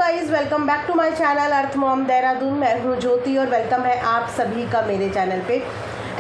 Guys, welcome back to my channel Earth Mom Dehradun. मैं हूं ज्योति और वेलकम है आप सभी का मेरे चैनल पे।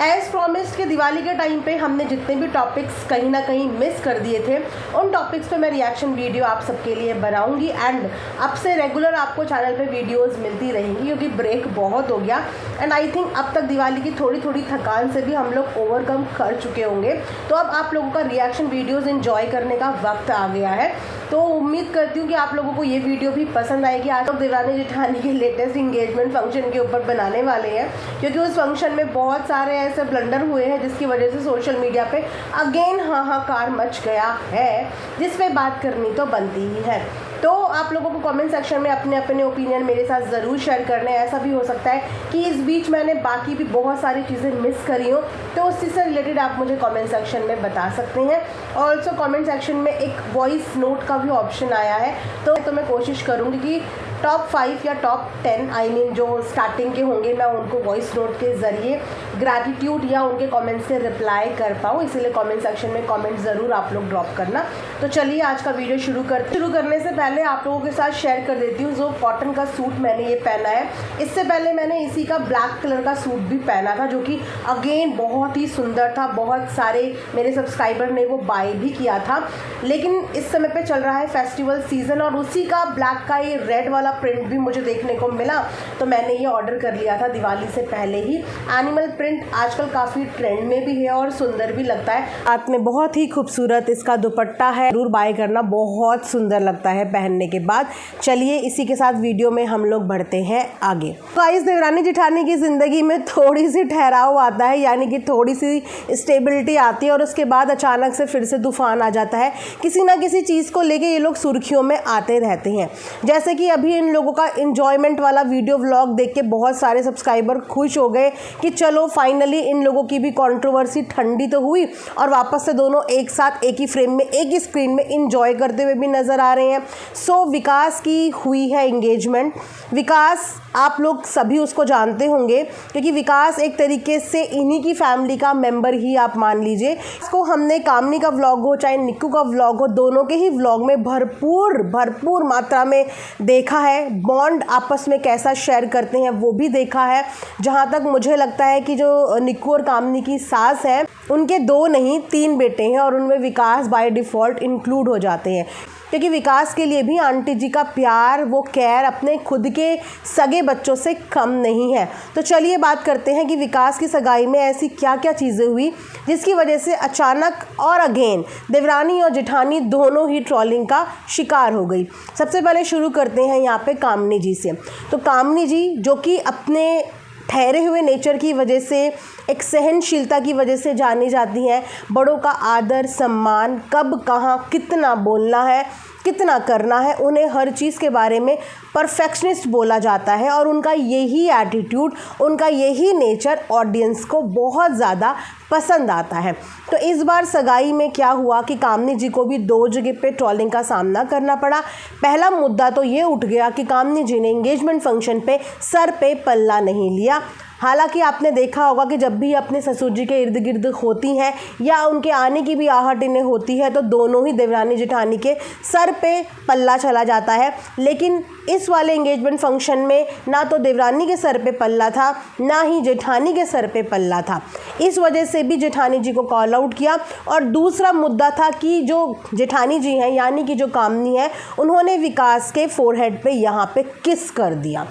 एज़ प्रॉमिस्ड कि दिवाली के टाइम पे हमने जितने भी टॉपिक्स कहीं ना कहीं मिस कर दिए थे, उन टॉपिक्स पे मैं रिएक्शन वीडियो आप सबके लिए बनाऊंगी एंड अब से रेगुलर आपको चैनल पे वीडियोस मिलती रहेंगी, क्योंकि ब्रेक बहुत हो गया एंड आई थिंक अब तक दिवाली की थोड़ी थोड़ी थकान से भी हम लोग ओवरकम कर चुके होंगे। तो अब आप लोगों का रिएक्शन वीडियोज़ इन्जॉय करने का वक्त आ गया है। तो उम्मीद करती हूँ कि आप लोगों को ये वीडियो भी पसंद आएगी। आज लोग देवरानी जेठानी के लेटेस्ट इंगेजमेंट फंक्शन के ऊपर बनाने वाले हैं, क्योंकि उस फंक्शन में बहुत सारे ऐसे ब्लंडर हुए हैं जिसकी वजह से सोशल मीडिया पे अगेन हाहाकार मच गया है, जिस पे बात करनी तो बनती ही है। तो आप लोगों को कमेंट सेक्शन में अपने अपने ओपिनियन मेरे साथ ज़रूर शेयर करने। ऐसा भी हो सकता है कि इस बीच मैंने बाकी भी बहुत सारी चीज़ें मिस करी हो, तो उसी से रिलेटेड आप मुझे कमेंट सेक्शन में बता सकते हैं। ऑल्सो कमेंट सेक्शन में एक वॉइस नोट का भी ऑप्शन आया है, तो मैं कोशिश करूँगी कि टॉप 5 या टॉप 10 आई मीन जो स्टार्टिंग के होंगे, मैं उनको वॉइस नोट के ज़रिए ग्रैटिट्यूड या उनके कमेंट्स के रिप्लाई कर पाऊँ। इसीलिए कमेंट सेक्शन में कमेंट ज़रूर आप लोग ड्रॉप करना। तो चलिए आज का वीडियो शुरू करने से पहले आप लोगों के साथ शेयर कर देती हूँ जो कॉटन का सूट मैंने ये पहना है। इससे पहले मैंने इसी का ब्लैक कलर का सूट भी पहना था, जो कि अगेन बहुत ही सुंदर था। बहुत सारे मेरे सब्सक्राइबर ने वो बाय भी किया था, लेकिन इस समय पे चल रहा है फेस्टिवल सीज़न और उसी का ब्लैक का ये रेड वाला प्रिंट भी मुझे देखने को मिला, तो मैंने ये ऑर्डर कर लिया था दिवाली से पहले ही। एनिमल प्रिंट आजकल काफ़ी ट्रेंड में भी है और सुंदर भी लगता है। साथ में बहुत ही खूबसूरत इसका दुपट्टा है, जरूर बाय करना, बहुत सुंदर लगता है पहनने के बाद। चलिए इसी के साथ वीडियो में हम लोग बढ़ते हैं आगे। गाइस, देवरानी जेठानी की ज़िंदगी में थोड़ी सी ठहराव आता है, यानी कि थोड़ी सी स्टेबिलिटी आती है और उसके बाद अचानक से फिर से तूफान आ जाता है। किसी ना किसी चीज़ को लेके ये लोग सुर्खियों में आते रहते हैं। जैसे कि अभी इन लोगों का इंजॉयमेंट वाला वीडियो व्लॉग देख के बहुत सारे सब्सक्राइबर खुश हो गए कि चलो फाइनली इन लोगों की भी कंट्रोवर्सी ठंडी तो हुई और वापस से दोनों एक साथ एक ही फ्रेम में एक ही स्क्रीन में इंजॉय करते हुए भी नज़र आ रहे हैं। सो विकास की हुई है इंगेजमेंट। विकास, आप लोग सभी उसको जानते होंगे, क्योंकि विकास एक तरीके से इन्हीं की फैमिली का मेंबर ही आप मान लीजिए। इसको हमने कामनी का व्लॉग हो चाहे निक्कू का व्लॉग हो, दोनों के ही व्लॉग में भरपूर मात्रा में देखा है। बॉन्ड आपस में कैसा शेयर करते हैं वो भी देखा है। जहाँ तक मुझे लगता है कि जो निक्कू और कामनी की सास है, उनके 2 नहीं 3 बेटे हैं और उनमें विकास बाय डिफ़ॉल्ट इंक्लूड हो जाते हैं, क्योंकि विकास के लिए भी आंटी जी का प्यार, वो केयर अपने खुद के सगे बच्चों से कम नहीं है। तो चलिए बात करते हैं कि विकास की सगाई में ऐसी क्या क्या चीज़ें हुई जिसकी वजह से अचानक और अगेन देवरानी और जेठानी दोनों ही ट्रोलिंग का शिकार हो गई। सबसे पहले शुरू करते हैं यहाँ पे कामनी जी से। तो कामनी जी, जो कि अपने ठहरे हुए नेचर की वजह से, एक सहनशीलता की वजह से जानी जाती हैं। बड़ों का आदर सम्मान, कब कहाँ कितना बोलना है, कितना करना है, उन्हें हर चीज़ के बारे में परफेक्शनिस्ट बोला जाता है और उनका यही एटीट्यूड, उनका यही नेचर ऑडियंस को बहुत ज़्यादा पसंद आता है। तो इस बार सगाई में क्या हुआ कि कामनी जी को भी 2 जगह पे ट्रोलिंग का सामना करना पड़ा। पहला मुद्दा तो ये उठ गया कि कामनी जी ने एंगेजमेंट फंक्शन पे सर पे पल्ला नहीं लिया। हालांकि आपने देखा होगा कि जब भी अपने ससुर जी के इर्द गिर्द होती हैं या उनके आने की भी आहट इन्हें होती है, तो दोनों ही देवरानी जेठानी के सर पे पल्ला चला जाता है। लेकिन इस वाले एंगेजमेंट फंक्शन में ना तो देवरानी के सर पे पल्ला था, ना ही जेठानी के सर पे पल्ला था। इस वजह से भी जेठानी जी को कॉल आउट किया। और दूसरा मुद्दा था कि जो जेठानी जी हैं, यानी कि जो कामनी है, उन्होंने विकास के फोरहेड पे यहाँ पे किस कर दिया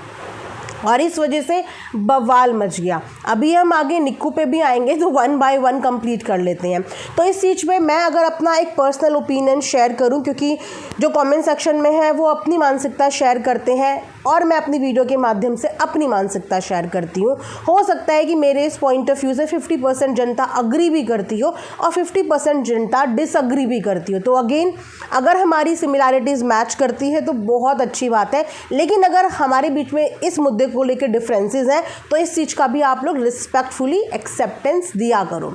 और इस वजह से बवाल मच गया। अभी हम आगे निक्कू पे भी आएंगे, तो 1 बाय 1 कंप्लीट कर लेते हैं। तो इस चीज़ पे मैं अगर अपना एक पर्सनल ओपिनियन शेयर करूं, क्योंकि जो कमेंट सेक्शन में है वो अपनी मानसिकता शेयर करते हैं और मैं अपनी वीडियो के माध्यम से अपनी मानसिकता शेयर करती हूँ। हो सकता है कि मेरे इस पॉइंट ऑफ व्यू से 50% जनता अग्री भी करती हो और 50% जनता डिसअग्री भी करती हो। तो अगेन, अगर हमारी सिमिलैरिटीज़ मैच करती है तो बहुत अच्छी बात है, लेकिन अगर हमारे बीच में इस मुद्दे को लेकर डिफरेंसेस हैं तो इस चीज़ का भी आप लोग रिस्पेक्टफुली एक्सेप्टेंस दिया करो,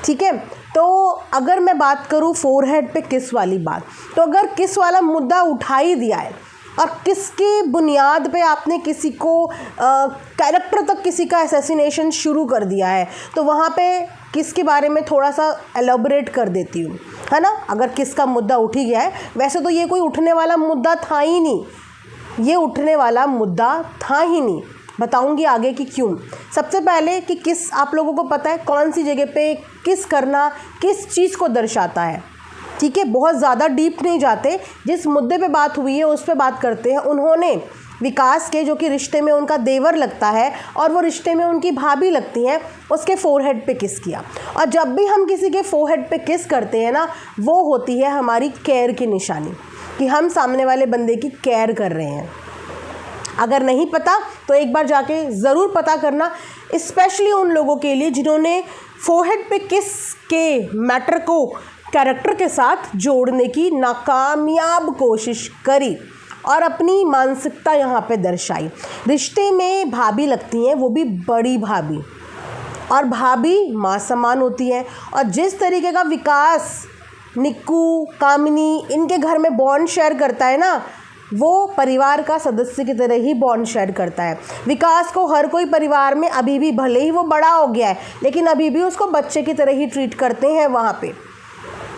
ठीक है। तो अगर मैं बात करूँ फोरहेड पे किस वाली बात, तो अगर किस वाला मुद्दा उठा ही दिया है और किसकी बुनियाद पे आपने किसी को कैरेक्टर तक किसी का असैसिनेशन शुरू कर दिया है, तो वहाँ पे किसके बारे में थोड़ा सा एलोबरेट कर देती हूँ, है ना। अगर किसका मुद्दा उठ ही गया है, वैसे तो ये कोई उठने वाला मुद्दा था ही नहीं, ये उठने वाला मुद्दा था ही नहीं। बताऊंगी आगे कि क्यों। सबसे पहले कि किस, आप लोगों को पता है कौन सी जगह पे किस करना किस चीज़ को दर्शाता है, ठीक है। बहुत ज़्यादा डीप नहीं जाते, जिस मुद्दे पे बात हुई है उस पे बात करते हैं। उन्होंने विकास के, जो कि रिश्ते में उनका देवर लगता है और वो रिश्ते में उनकी भाभी लगती हैं, उसके फोरहेड पे किस किया। और जब भी हम किसी के फोरहेड पे किस करते हैं ना, वो होती है हमारी केयर की निशानी, कि हम सामने वाले बंदे की केयर कर रहे हैं। अगर नहीं पता तो एक बार जाके ज़रूर पता करना, स्पेशली उन लोगों के लिए जिन्होंने फोरहेड पे किस के मैटर को कैरेक्टर के साथ जोड़ने की नाकामयाब कोशिश करी और अपनी मानसिकता यहाँ पे दर्शाई। रिश्ते में भाभी लगती हैं, वो भी बड़ी भाभी, और भाभी माँ समान होती है। और जिस तरीके का विकास निक्कू, कामिनी इनके घर में बॉन्ड शेयर करता है ना, वो परिवार का सदस्य की तरह ही बॉन्ड शेयर करता है। विकास को हर कोई परिवार में अभी भी, भले ही वो बड़ा हो गया है, लेकिन अभी भी उसको बच्चे की तरह ही ट्रीट करते हैं वहाँ पे।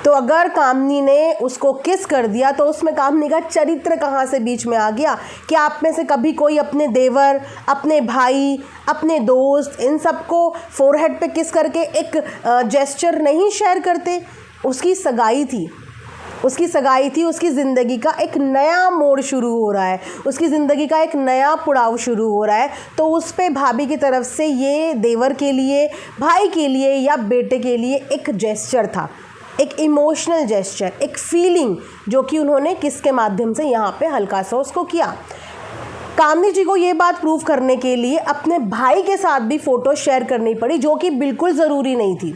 तो अगर कामनी ने उसको किस कर दिया तो उसमें कामनी का चरित्र कहाँ से बीच में आ गया। कि आप में से कभी कोई अपने देवर, अपने भाई, अपने दोस्त, इन सबको फोरहेड पे किस करके एक जेस्चर नहीं शेयर करते। उसकी सगाई थी, उसकी ज़िंदगी का एक नया मोड़ शुरू हो रहा है, उसकी ज़िंदगी का एक नया पड़ाव शुरू हो रहा है। तो उस पे भाभी की तरफ से ये देवर के लिए, भाई के लिए या बेटे के लिए एक जेस्चर था, एक इमोशनल जेस्चर, एक फीलिंग, जो कि उन्होंने किसके माध्यम से यहाँ पे हल्का सा उसको किया। कामनी जी को ये बात प्रूव करने के लिए अपने भाई के साथ भी फ़ोटो शेयर करनी पड़ी, जो कि बिल्कुल ज़रूरी नहीं थी।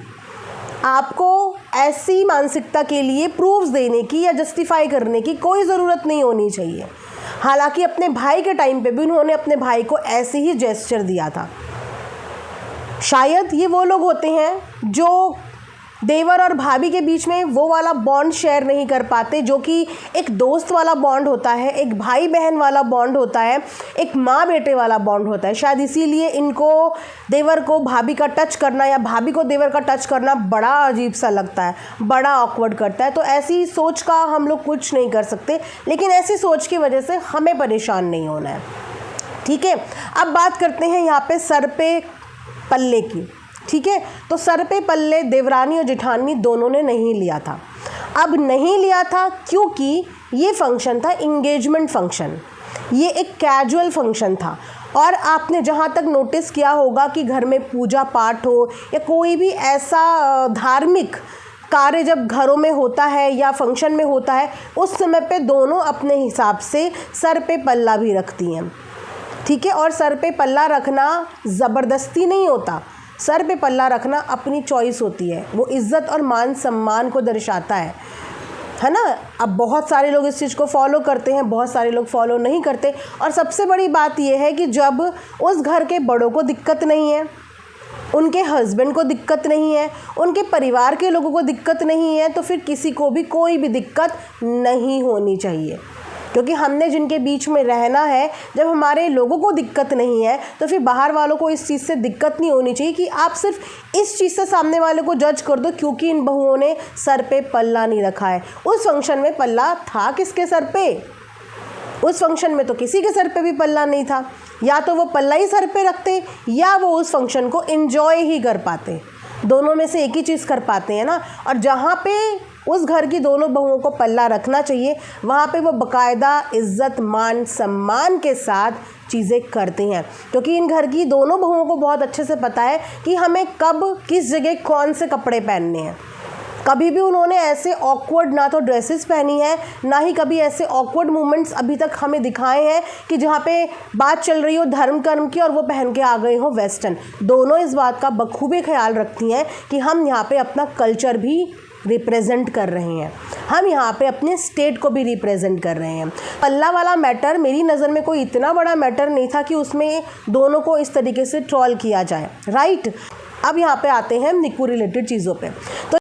आपको ऐसी मानसिकता के लिए प्रूफ्स देने की या जस्टिफाई करने की कोई ज़रूरत नहीं होनी चाहिए। हालांकि अपने भाई के टाइम पे भी उन्होंने अपने भाई को ऐसे ही जेस्चर दिया था। शायद ये वो लोग होते हैं जो देवर और भाभी के बीच में वो वाला बॉन्ड शेयर नहीं कर पाते, जो कि एक दोस्त वाला बॉन्ड होता है, एक भाई बहन वाला बॉन्ड होता है, एक माँ बेटे वाला बॉन्ड होता है। शायद इसीलिए इनको देवर को भाभी का टच करना या भाभी को देवर का टच करना बड़ा अजीब सा लगता है, बड़ा ऑकवर्ड करता है। तो ऐसी सोच का हम लोग कुछ नहीं कर सकते, लेकिन ऐसी सोच की वजह से हमें परेशान नहीं होना है, ठीक है। अब बात करते हैं यहाँ पे सर पे पल्ले की, ठीक है। तो सर पे पल्ले देवरानी और जेठानी दोनों ने नहीं लिया था। अब नहीं लिया था क्योंकि ये फंक्शन था इंगेजमेंट फंक्शन, ये एक कैजुअल फंक्शन था। और आपने जहाँ तक नोटिस किया होगा कि घर में पूजा पाठ हो या कोई भी ऐसा धार्मिक कार्य जब घरों में होता है या फंक्शन में होता है, उस समय पे दोनों अपने हिसाब से सर पे पल्ला भी रखती हैं, ठीक है। और सर पे पल्ला रखना ज़बरदस्ती नहीं होता, सर पे पल्ला रखना अपनी चॉइस होती है, वो इज़्ज़त और मान सम्मान को दर्शाता है ना। अब बहुत सारे लोग इस चीज़ को फॉलो करते हैं, बहुत सारे लोग फॉलो नहीं करते। और सबसे बड़ी बात यह है कि जब उस घर के बड़ों को दिक्कत नहीं है, उनके हस्बैंड को दिक्कत नहीं है, उनके परिवार के लोगों को दिक्कत नहीं है, तो फिर किसी को भी कोई भी दिक्कत नहीं होनी चाहिए। क्योंकि हमने जिनके बीच में रहना है, जब हमारे लोगों को दिक्कत नहीं है तो फिर बाहर वालों को इस चीज़ से दिक्कत नहीं होनी चाहिए कि आप सिर्फ इस चीज़ से सामने वाले को जज कर दो क्योंकि इन बहुओं ने सर पे पल्ला नहीं रखा है। उस फंक्शन में पल्ला था किसके सर पे? उस फंक्शन में तो किसी के सर पे भी पल्ला नहीं था। या तो वो पल्ला ही सर पे रखते या वो उस फंक्शन को एंजॉय ही कर पाते, दोनों में से एक ही चीज़ कर पाते हैं ना। और जहाँ पे उस घर की दोनों बहुओं को पल्ला रखना चाहिए, वहाँ पे वो बाकायदा इज़्ज़त मान सम्मान के साथ चीज़ें करती हैं, क्योंकि इन घर की दोनों बहुओं को बहुत अच्छे से पता है कि हमें कब किस जगह कौन से कपड़े पहनने हैं। कभी भी उन्होंने ऐसे ऑकवर्ड ना तो ड्रेसेस पहनी है, ना ही कभी ऐसे ऑकवर्ड मूवमेंट्स अभी तक हमें दिखाए हैं कि जहाँ पे बात चल रही हो धर्म कर्म की और वो पहन के आ गए हो वेस्टर्न। दोनों इस बात का बखूबी ख्याल रखती हैं कि हम यहाँ पे अपना कल्चर भी रिप्रेजेंट कर रहे हैं, हम यहाँ पे अपने स्टेट को भी रिप्रेजेंट कर रहे हैं। पल्ला वाला मैटर मेरी नज़र में कोई इतना बड़ा मैटर नहीं था कि उसमें दोनों को इस तरीके से ट्रोल किया जाए, राइट। अब यहाँ पे आते हैं निक्कू रिलेटेड चीज़ों पे। तो